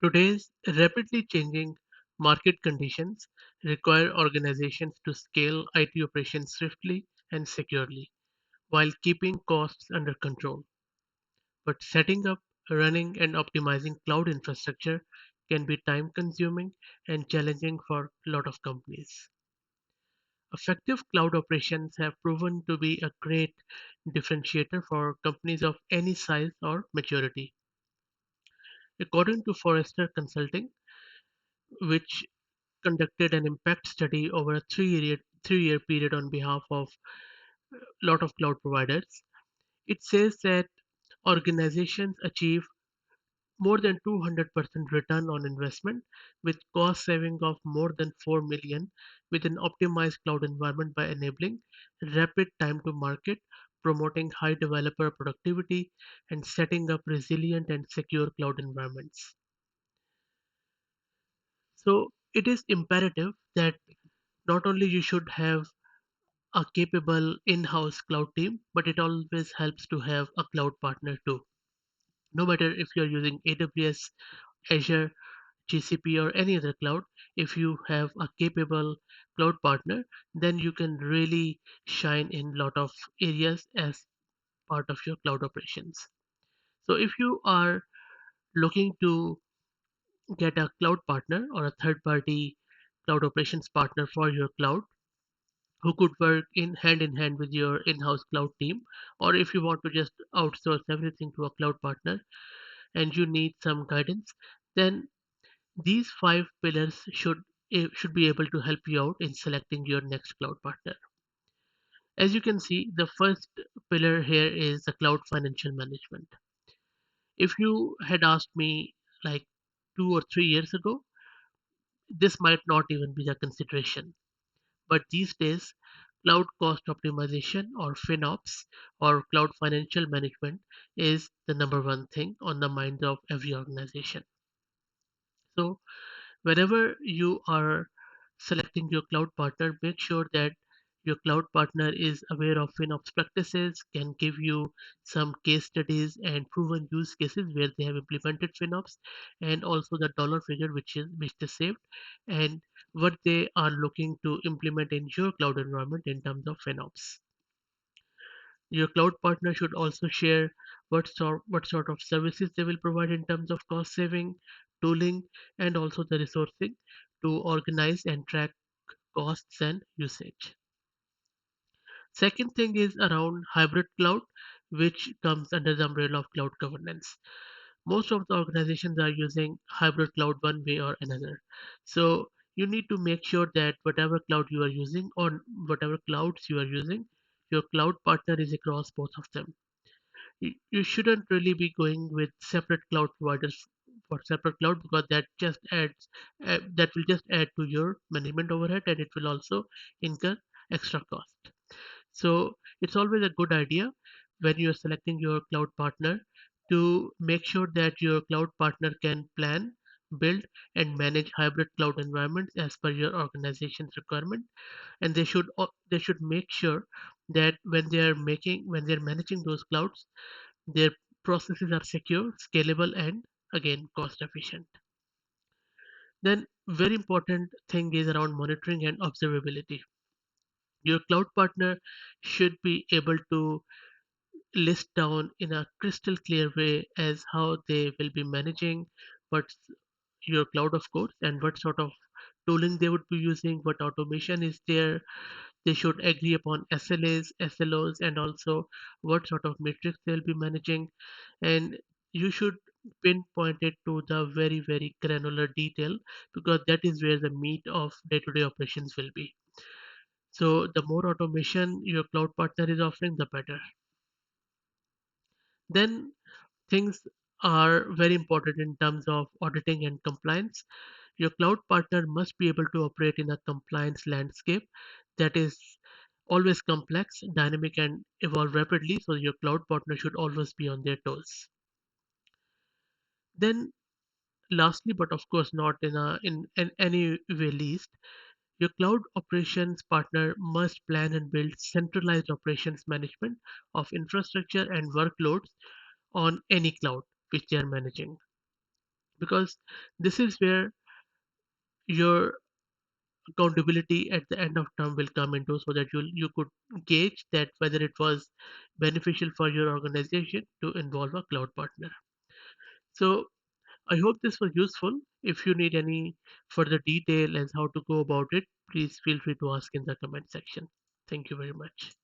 Today's rapidly changing market conditions require organizations to scale IT operations swiftly and securely while keeping costs under control. But setting up, running, and optimizing cloud infrastructure can be time consuming and challenging for a lot of companies. Effective cloud operations have proven to be a great differentiator for companies of any size or maturity. According to Forrester Consulting, which conducted an impact study over a three-year period on behalf of a lot of cloud providers, it says that organizations achieve more than 200% return on investment with cost saving of more than 4 million with an optimized cloud environment by enabling rapid time to market, promoting high developer productivity, and setting up resilient and secure cloud environments. So it is imperative that not only you should have a capable in-house cloud team, but it always helps to have a cloud partner too. No matter if you're using AWS, Azure, GCP, or any other cloud, if you have a capable cloud partner, then you can really shine in a lot of areas as part of your cloud operations. So if you are looking to get a cloud partner or a third party cloud operations partner for your cloud, who could work in hand with your in-house cloud team, or if you want to just outsource everything to a cloud partner and you need some guidance, then these five pillars should be able to help you out in selecting your next cloud partner. As you can see, the first pillar here is the cloud financial management. If you had asked me like 2 or 3 years ago, this might not even be the consideration. But these days, cloud cost optimization or FinOps or cloud financial management is the number one thing on the mind of every organization. So whenever you are selecting your cloud partner, make sure that your cloud partner is aware of FinOps practices, can give you some case studies and proven use cases where they have implemented FinOps, and also the dollar figure which they saved, and what they are looking to implement in your cloud environment in terms of FinOps. Your cloud partner should also share what sort of services they will provide in terms of cost saving, tooling, and also the resourcing to organize and track costs and usage. Second thing is around hybrid cloud, which comes under the umbrella of cloud governance. Most of the organizations are using hybrid cloud one way or another. So you need to make sure that whatever cloud you are using or whatever clouds you are using, your cloud partner is across both of them. You shouldn't really be going with separate cloud providers for separate cloud because that will just add to your management overhead and it will also incur extra cost. So it's always a good idea when you're selecting your cloud partner to make sure that your cloud partner can plan, build, and manage hybrid cloud environments as per your organization's requirement. And they should make sure that when they're managing those clouds, their processes are secure, scalable, and again cost efficient. Then very important thing is around monitoring and observability. Your cloud partner should be able to list down in a crystal clear way as how they will be managing what's your cloud of course and what sort of tooling they would be using, what automation is there. They should agree upon SLAs, SLOs, and also what sort of metrics they'll be managing. And you should pinpoint it to the very, very granular detail because that is where the meat of day to day operations will be. So, the more automation your cloud partner is offering, the better. Then, things are very important in terms of auditing and compliance. Your cloud partner must be able to operate in a compliance landscape that is always complex, dynamic, and evolve rapidly. So your cloud partner should always be on their toes. Then, lastly, but of course not in any way least, your cloud operations partner must plan and build centralized operations management of infrastructure and workloads on any cloud which they are managing. because this is where your accountability at the end of term will come into, so that you could gauge that whether it was beneficial for your organization to involve a cloud partner. So I hope this was useful. If you need any further detail as how to go about it, please feel free to ask in the comment section. Thank you very much.